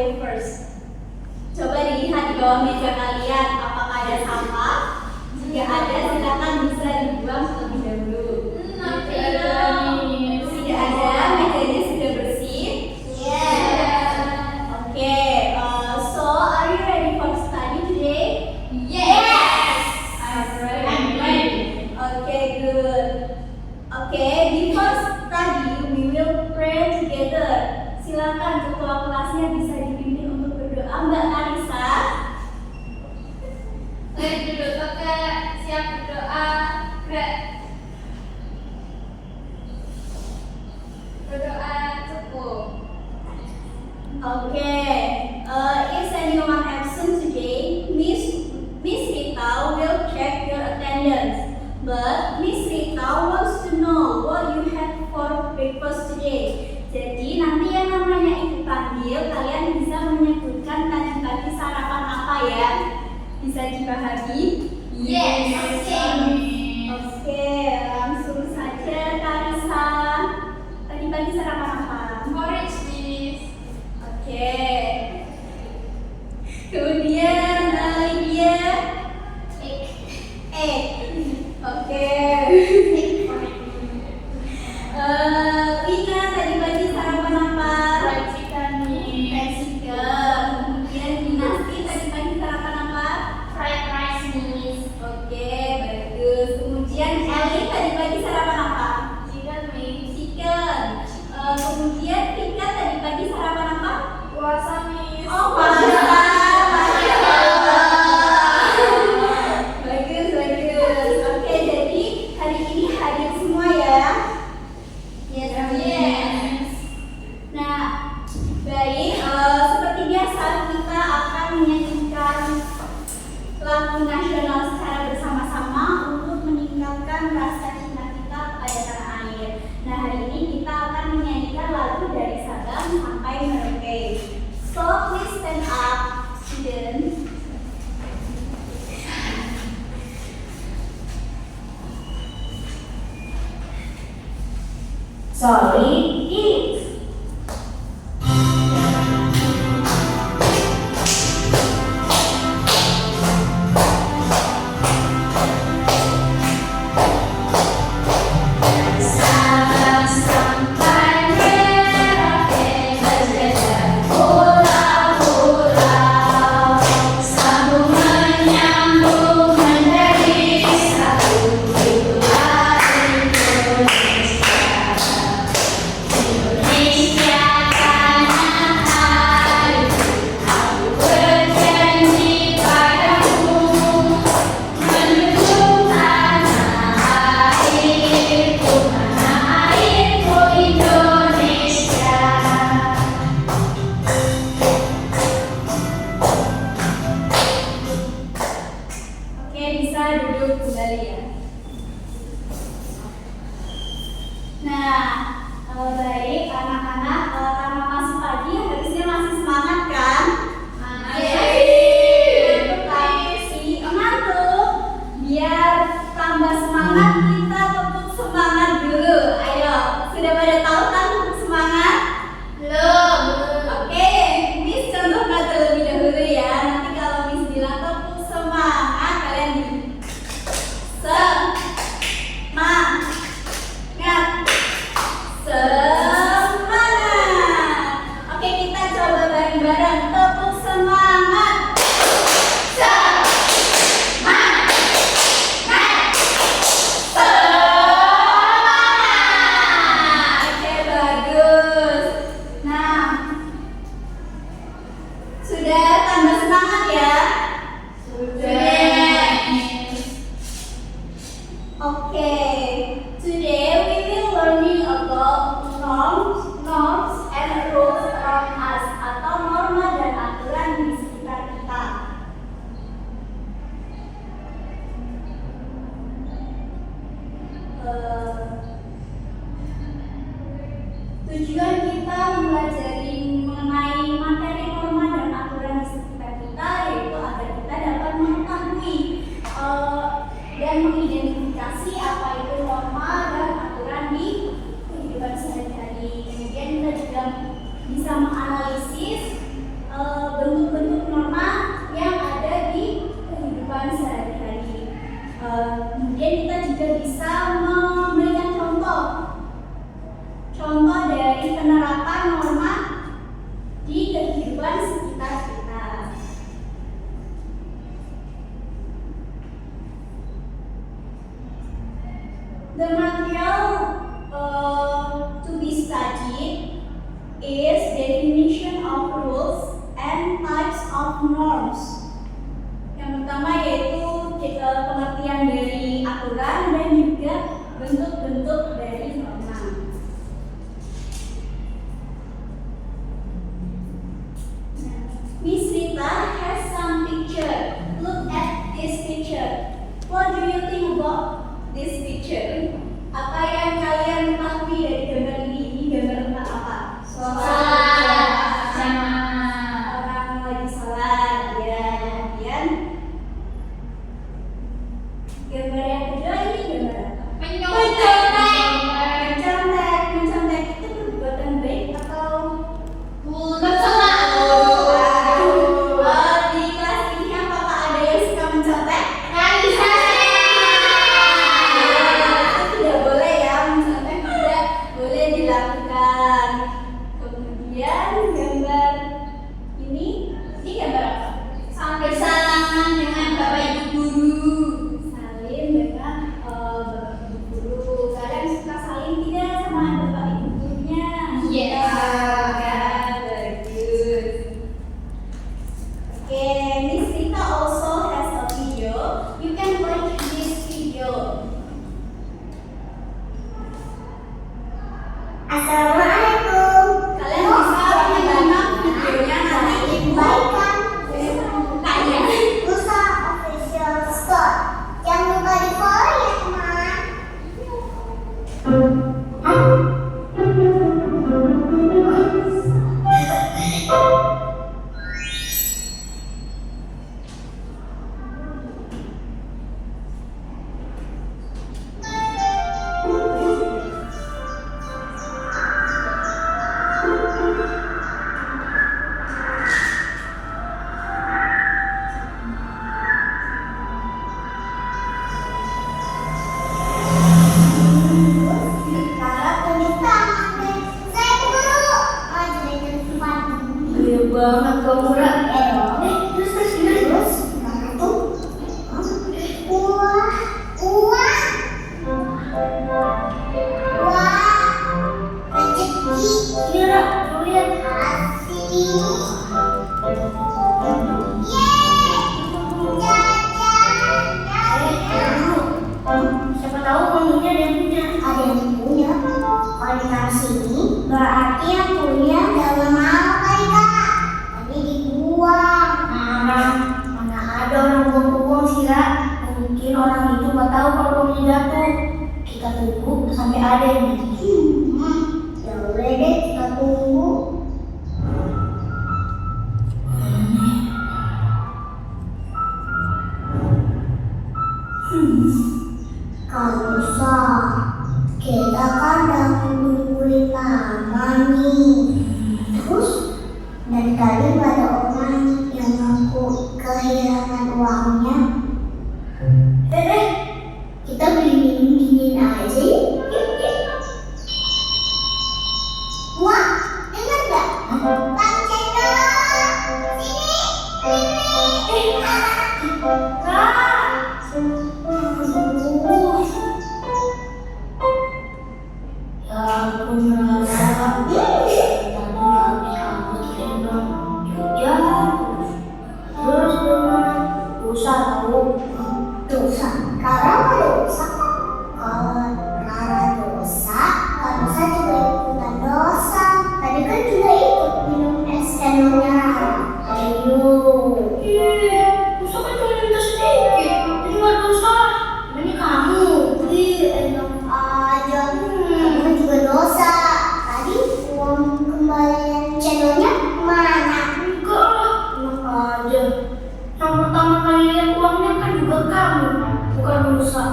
way first. Coba dilihat di bawah meja kalian, apakah ada sampah? Jika ada, silakan bisa dibuang terlebih dahulu. Tidak ada, mejanya sudah bersih. Okay, so are you ready for study today? I'm ready. Okay, good. Okay, before study, we will pray together. Silakan ketua kelasnya bisa dipimpin untuk berdoa, Mbak Karisa. Mari duduk kakak, siap berdoa. Berdoa cukup. Okay, is anyone absent today? Miss Rita will check your attendance. But Miss Rita wants to know what you had for breakfast today. Jadi nanti yang namanya ibu panggil, kalian bisa menyebutkan tadi pagi sarapan apa ya? Bisa dipahami? Yes. Oke, langsung saja Karisa. Tadi pagi sarapan apa? Porridge, Miss. Oke. Kemudian Lydia. Oke. Lina tadi pagi sarapan apa? Fried chicken, Miss. Fried chicken. Kemudian Dinasti tadi pagi sarapan apa? Fried rice, Miss. Oke, bagus. Kemudian Eli tadi pagi sarapan apa? Chicken, Miss. Chicken. Kemudian Rika tadi pagi sarapan apa? Puasa, Miss. Oh, pasta. Masya Allah. Bagus, bagus. Oke, jadi hari ini hadir semua ya? Yes. Nah, baik. Seperti biasa kita akan menyanyikan lagu nasional secara bersama-sama untuk meningkatkan rasa cinta kita pada tanah air. Nah, hari ini kita akan menyanyikan lagu dari Sabang sampai Merauke. So please stand up, students. Sorry, eat. Sabang sampai Merauke berjalan pulau-pulau, sambung menyambung menjadi satu itulah Indonesia. Indonesia tanah airku, aku berjanji padamu menuju tanah airku Indonesia. Oke, bisa duduk kembali ya. Nah, baik anak-anak, karena masih pagi harusnya masih semangat kan? Ngantuk. Biar tambah semangat kita tepuk semangat dulu. Ayo, sudah pada tahu kan tepuk semangat? Belum. Oke, Miss contohkan terlebih dahulu ya. Nanti kalau Miss bilang tepuk semangat, kalian di semangat. Semangat. Oke, kita coba bareng-bareng tepuk semangat. Oke, bagus. Nah, sudah tambah semangat ya? Okay, today we will learning about norms and rules around us, atau norma dan aturan di sekitar kita. Tujuan kita mempelajari mengenai materi norma dan aturan picture. Apa yang kalian ketahui dari gambar ini? Ini gambar tentang apa? Sholat. Orang lagi sholat, ya. Kemudian gambar yang kedua ini gambar apa? Mencontek itu perbuatan baik atau di kelas ini apakah ada yang suka mencontek? Itu tidak boleh ya, mencontek tidak boleh dilakukan. Kemudian gambar ini gambar apa? Bersalaman dengan Bapak Ibu guru. Salim dengan bapak ibu guru. Kalian suka salim tidak sama bapak ibu gurunya? Iya. Kan, bagus. Oke, Miss Rita also has a video. You can watch this video. Assalamualaikum. Kalian bisa menyimak videonya nanti di Baikkan tanya. Nusa Official Store. Jangan lupa di follow ya teman. Sekarang tulis tangan deh. Saya guru. Maju dari depan. Iya banget kamu Ra. Terus mana tuh? Wah, rezeki. Iya Ra, tuh lihat. Kasih. Yeay, jajan. Siapa tahu kamunya ada yang punya. Ada yang punya. Kalau dikasih ini berarti yang punya jangan mau kali kak. Tapi dibuang. Mana ada orang buang uang sih Ra. Mungkin orang itu nggak tahu kalau uangnya jatuh. Kita tunggu sampai ada yang ganti. Ya udah deh, kita tunggu. Kalau kita kan udah nungguin lama nih. Terus dari tadi nggak ada orang yang ngaku kehilangan uangnya. Kita beli minum dingin aja yuk. Wah, dengar nggak? Bang Cendol, sini. Ya ampun Ra. Tadi habis aku gendong Jogja. Terus gimana? Dosa tahu. Dosa. Kalau ada dosa kok. Kalau Rara dosa, kalau dosa juga ikutan dosa. Tadi kan juga ikut minum es cendolnya Rara. Ayo. Dosa kan cuma minta sedikit. Ini nggak dosa. Ini kamu. Enak aja. Kamu juga dosa. Tadi uang kembalian cendolnya mana? Enggak lah. Enak aja. Yang pertama kali lihat uangnya kan juga kamu. Bukan dosa.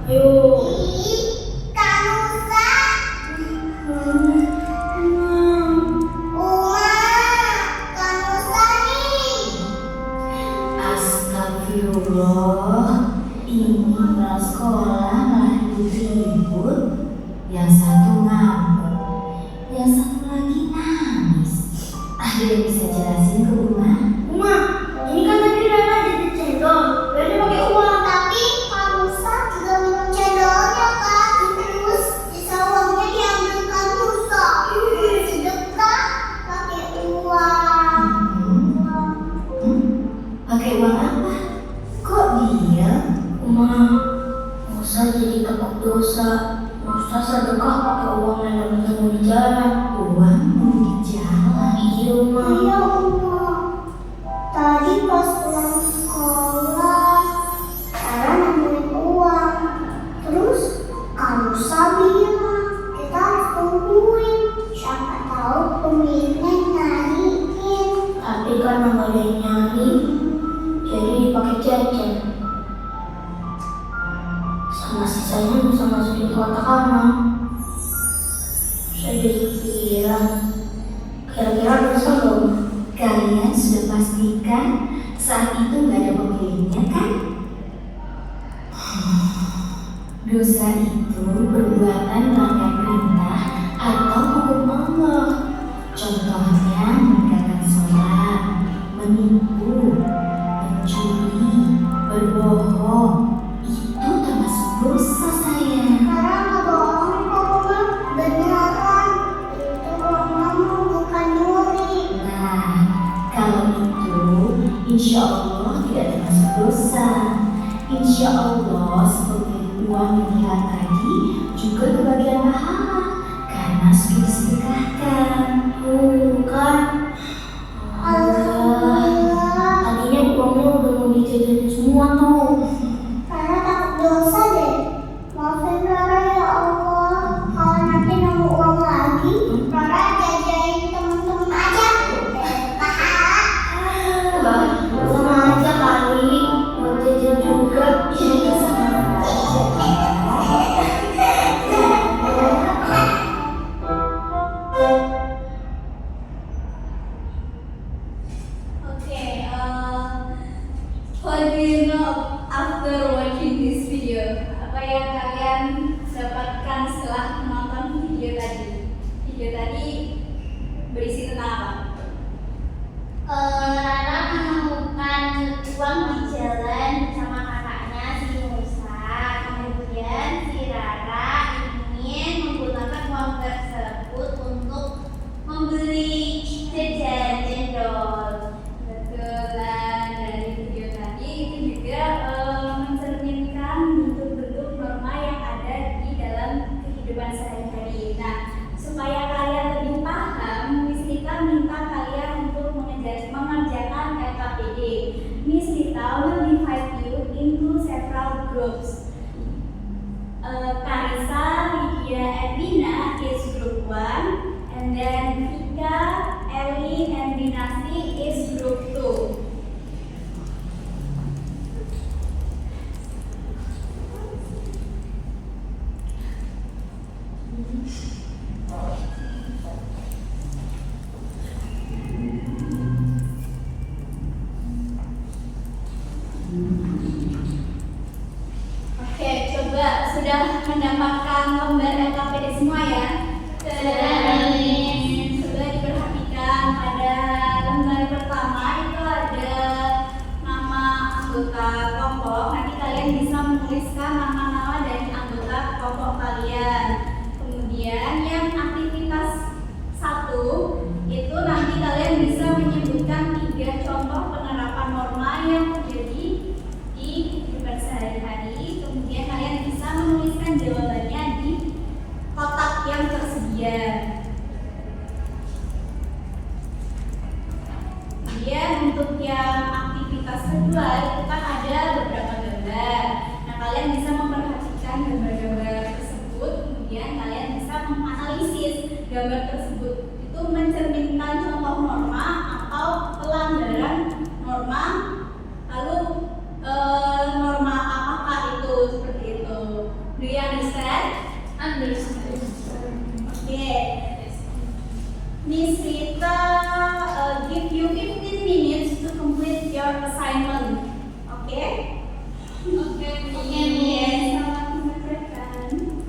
Ayo. Ih, Kak Nusa. Uma, Kak Nusa nih. Astagfirullah, ini nggak sekolah malah ribut. Yang satu ngamuk, yang satu lagi nangis. Ada yang bisa jelasin ke Uma? Uma, ini kan tadi Rara jadi cendol. Rara pakai uang. Tapi Kak Nusa juga minum cendolnya Kak. Terus sisa uangnya diambil Kak Nusa. Sedekah pakai uang. Pakai uang apa? Kok dia? Uma, nggak usah jadi takut dosa. Nggak usah sedekah pakai uang yang dapat nemu di jalan. Uang mau di jalan. Iya Uma. Iya Uma. Tadi pas pulang sekolah, Rara nemuin uang. Terus karena nggak ada yang nyari, jadi dipakai jajan. Sama sisanya bisa masukin ke kotak amal. Saya jadi kepikiran, kira-kira dosa dong. Kalian sudah pastikan saat itu nggak ada pemiliknya kan? Dosa itu perbuatan melanggar perintah atau hukum Allah. Contohnya meninggalkan sholat, menipu, mencuri, berbohong. Itu termasuk dosa sayang. Rara nggak bohong kok, Oma. Beneran. Itu Oma bukan nyuri. Nah, kalau itu insya Allah tidak termasuk dosa. Insya Allah seperti uang yang hilang tadi juga kebagian pahala karena sudah disedekahkan. Bukan. Alhamdulillah. Tadinya uangnya udah mau dijajanin semua tuh. Rara takut dosa deh. Maafin Rara ya Allah. Kalau nanti nemu uang lagi, Rara jajain temen-temen aja. Pahala. Sama aja kali, buat jajan juga. Iya sama aja. Okay, what do you know after watching this video? Apa yang kalian dapatkan setelah menonton video tadi? Video tadi berisi tentang apa? Rara menemukan uang di jalan bersama kakaknya si Musa. Kemudian si Rara ingin menggunakan uang tersebut untuk membeli jajan cendol. Betulan dari video tadi itu juga mencerminkan bentuk-bentuk norma yang ada di dalam kehidupan sehari-hari. Nah, supaya kalian lebih paham, Miss Rita minta kalian untuk mengerjakan LKPD. Miss Rita will divide you into several groups. Karisa, Lydia, and Dina is group 1, and then Vika, Ellie, and Dinasti is group 2. Oke, coba sudah mendapatkan lembar LKPD semua ya? Coba diperhatikan pada lembar pertama itu ada nama anggota kelompok. Nanti kalian bisa menuliskan nama-nama dari anggota kelompok kalian. Kemudian yang aktivitas 1 itu nanti kalian bisa menyebutkan 3 contoh penerapan norma yang terjadi di kehidupan sehari-hari. Kemudian kalian bisa menuliskan jawabannya di kotak yang tersedia. Kemudian untuk yang aktivitas kedua itu kan ada beberapa gambar. Nah, kalian bisa memperhatikan gambar-gambar tersebut. Kemudian kalian bisa menganalisis gambar tersebut itu mencerminkan contoh norma atau pelanggaran norma. Lalu norma apakah itu, seperti itu. Do you understand? Understand. Okay. Miss Rita give you 15 minutes to complete your assignment. Okay? Okay, Miss. Selamat mengerjakan.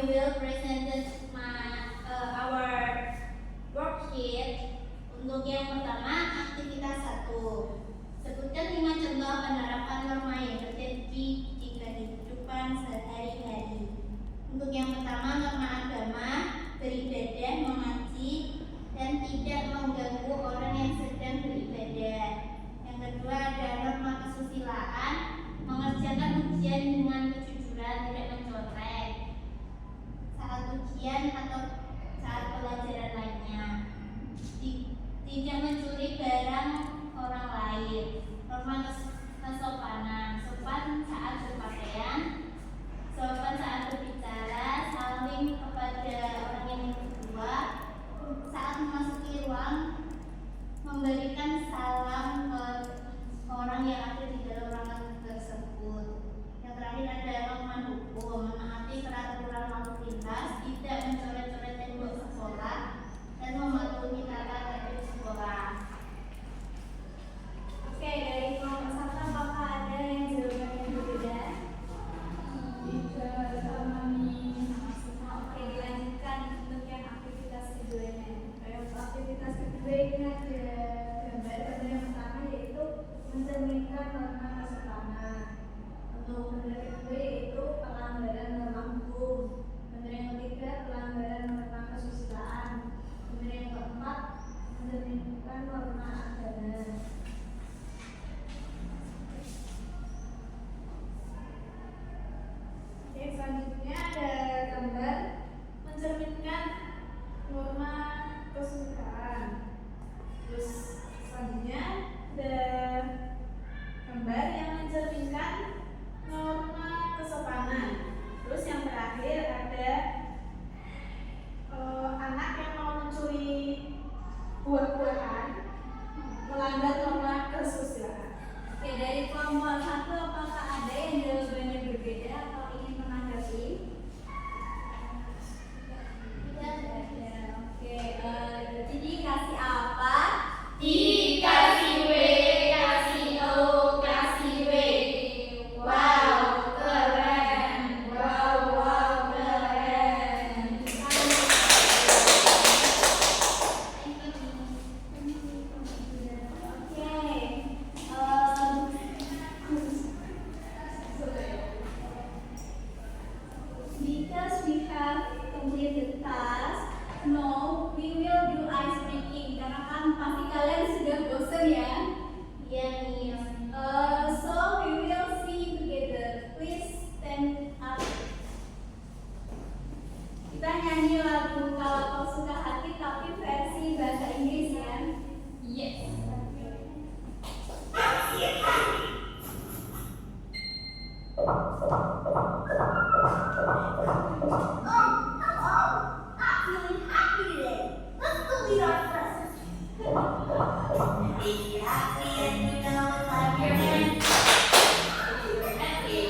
we will present our worksheet. Untuk yang pertama, aktivitas 1. Sebutkan 5 contoh penerapan norma yang terjadi di kehidupan sehari-hari. Untuk yang pertama, norma agama, beribadah, mengaji, dan tidak mengganggu orang yang sedang beribadah. Yang kedua ada norma kesusilaan, mengerjakan ujian dengan kejujuran, tidak mencontek saat ujian atau saat pelajaran lainnya. Tidak mencuri barang orang lain. Norma kesopanan, sopan saat berpakaian, sopan saat berbicara, saling kepada orang yang kedua, saat memasuki ruang, memberikan salam ke orang yang ada di dalam ruangan tersebut. Yang terakhir ada norma hukum, menaati peraturan lalu lintas, tidak mencoret-coret tembok sekolah, dan mematuhi tata tertib sekolah. Oke, dari kelompok 1 apakah ada yang jawabannya berbeda? Tidak, sama nih. Oke, dilanjutkan untuk yang aktivitas keduanya. Untuk aktivitas kedua ini ada gambar yang pertama yaitu mencerminkan norma kesopanan. Untuk gambar kedua yaitu pelanggaran norma hukum. Gambar yang ketiga pelanggaran norma kesusilaan. Gambar yang keempat mencerminkan norma agama. Oke, selanjutnya ada gambar mencerminkan norma kesusilaan. Terus selanjutnya ada gambar yang mencerminkan norma kesopanan. Terus yang terakhir ada anak yang mau mencuri buah-buahan melanggar norma kesusilaan. Oke, dari kelompok 1 apakah ada yang jawabannya berbeda atau ingin menanggapi? Tidak ada. Oke, jadi dikasih apa? Dikasih W, kasih O, kasih W. Wow, keren. Wow, keren. Because we have completed the task, no, we will do ice breaking. Karena kan pasti kalian sudah bosan ya. Iya nih. So we will sing together. Please stand up. Kita nyanyi lagu Kalau Kau Suka Hati tapi versi bahasa Inggris ya. Yes. Feeling happy today. Let's go lead our presents. If you're happy and you know it, clap your hands. If you're happy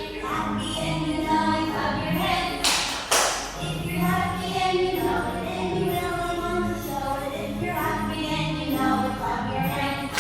and you know it, clap your hands. If you're happy and you know it and you really want to show it. If you're happy and you know it, clap your hands.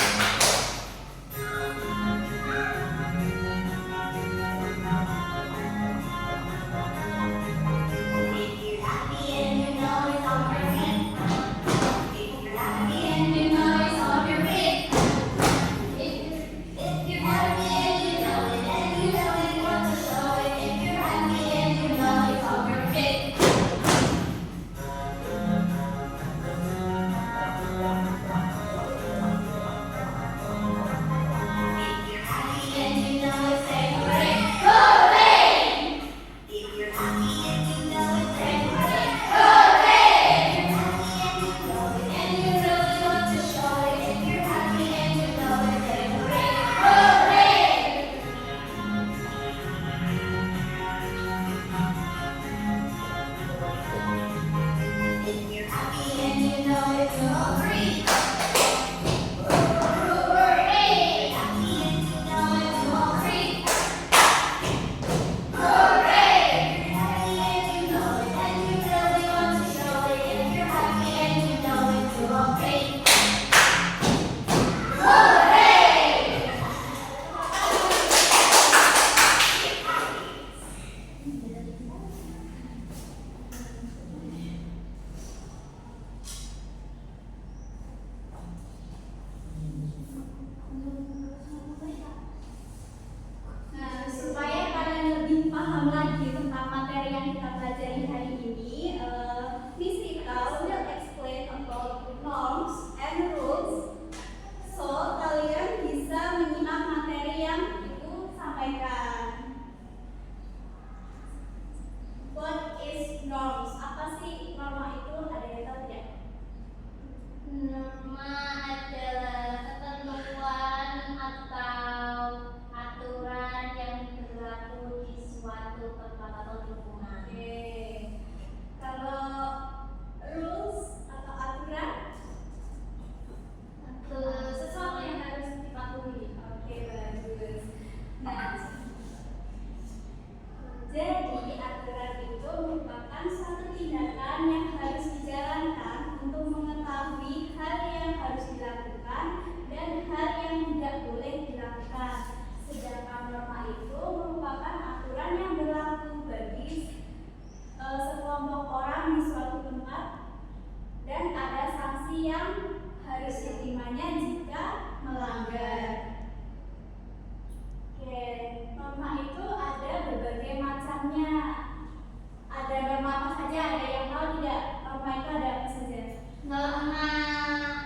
saja? Ada yang tahu tidak? Norma itu ada apa saja? Norma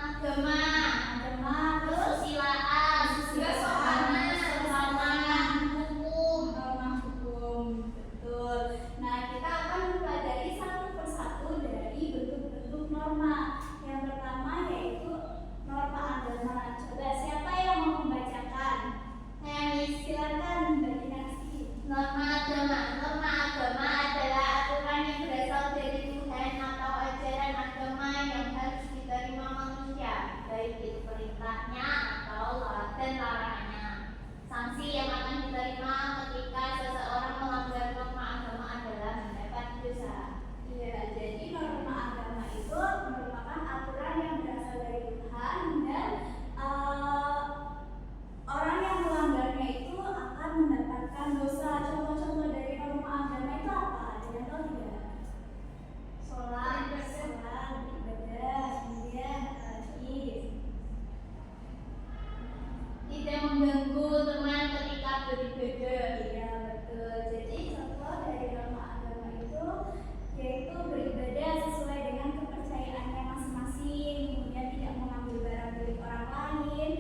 agama, Terus kesusilaan, kesopanan, hukum. norma hukum, betul. Nah, kita akan mempelajari satu persatu dari bentuk-bentuk norma. Yang pertama yaitu norma agama. Coba siapa yang mau membacakan? Silakan Mbak Kinasi. Norma agama adalah aturan yang berasal dari Tuhan atau ajaran agama yang harus diterima manusia, baik itu perintahnya atau dan larangannya. Sanksi yang akan diterima ketika seseorang melanggar norma agama adalah mendapat dosa. Iya, jadi norma agama itu merupakan aturan yang berasal dari Tuhan dan orang yang melanggarnya itu akan mendapatkan dosa. Contoh-contoh dari norma agama itu apa? Ada yang tahu tidak? Sholat, beribadah, kemudian hadis. Tidak mengganggu teman ketika beribadah. Iya, betul. Jadi contoh dari norma agama itu yaitu beribadah sesuai dengan kepercayaannya masing-masing, kemudian tidak mengambil barang milik orang lain,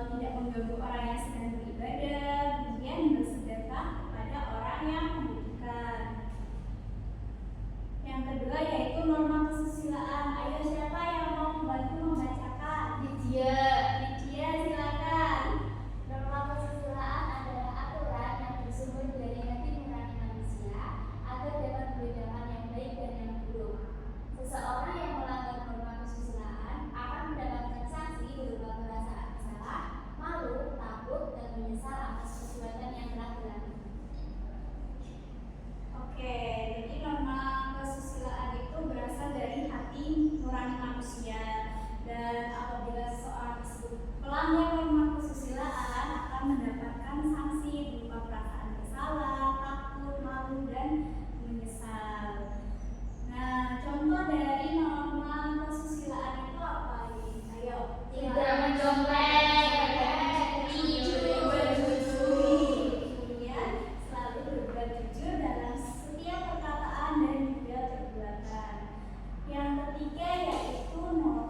tidak mengganggu orang yang sedang beribadah, kemudian bersedekah kepada orang yang membutuhkan. Yang kedua yaitu norma kesusilaan. Ayo siapa yang mau membantu membacakan? Lydia. Silakan. Norma kesusilaan adalah aturan yang bersumber dari hati nurani manusia agar dapat membedakan yang baik dan yang buruk. Seseorang yang melanggar norma kesusilaan akan mendapatkan sanksi berupa perasaan bersalah, malu, takut, dan menyesal atas perbuatan yang telah dilakukan. Oke, jadi norma kesusilaan itu berasal dari hati nurani manusia, dan apabila seseorang tersebut melanggar norma kesusilaan akan mendapatkan sanksi berupa perasaan bersalah, takut, malu, dan menyesal. Nah, contoh dari norma kesusilaan itu apa ini? Ayo, Tidak mendompleng, kemudian selalu berbuat jujur dalam setiap perkataan dan juga perbuatan. Yang ketiga yaitu norma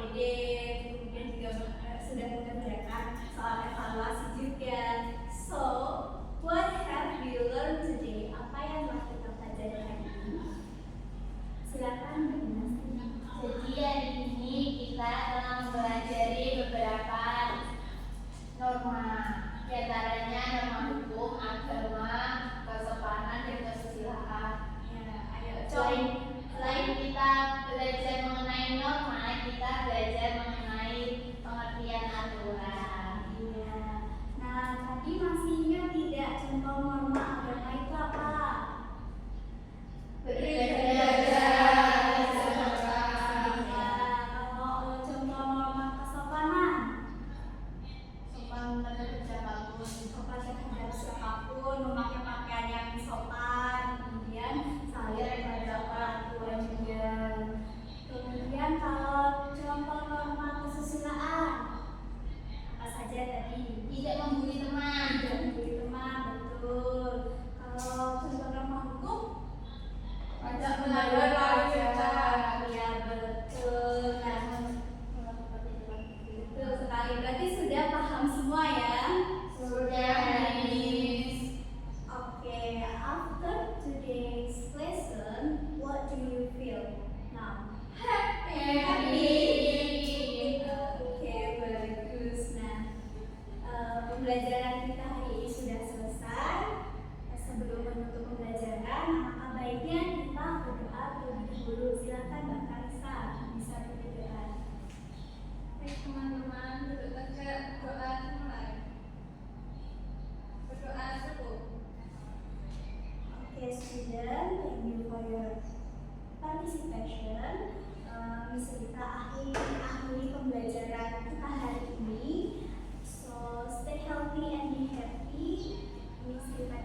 APD, kemudian juga sudah mengerjakan soal evaluasi juga. So, what have you learned today? Apa yang telah kita pelajari hari ini? Silakan berdiskusi. Jadi hari ini kita telah mempelajari beberapa norma, di antaranya norma hukum, agama, kesopanan, dan kesusilaan. Ya, ayo Selain kita belajar mengenai norma, kita belajar mengenai pengertian aturan. Iya. Nah, tadi masih ingat tidak contoh norma agama itu apa? Kalau contoh norma kesopanan, Sopan terhadap siapapun. sopan terhadap siapapun, memakai pakaian yang sopan, kemudian sayang kepada orang tua juga. Kemudian kalau contoh norma kesusilaan, apa saja tadi? Tidak membuli teman. Tidak membuli teman, betul. Kalau contoh norma hukum, Tidak melanggar wajar. ya betul. Nah, betul sekali. Berarti sudah paham semua ya? Sudah hari ini. Okay, after today's lesson, what do you feel now? Happy. Okay, very good. Nah, pembelajaran kita hari ini sudah selesai. Sebelum menutup pembelajaran, alangkah baiknya kita berdoa terlebih dahulu. Silakan Mbak Karisa bisa berdoa. Baik teman-teman, duduk tegak, doa dimulai. Berdoa cukup. Okay, student, thank you for your participation. Miss Rita akhiri pembelajaran kita hari ini. So stay healthy and be happy. Miss Rita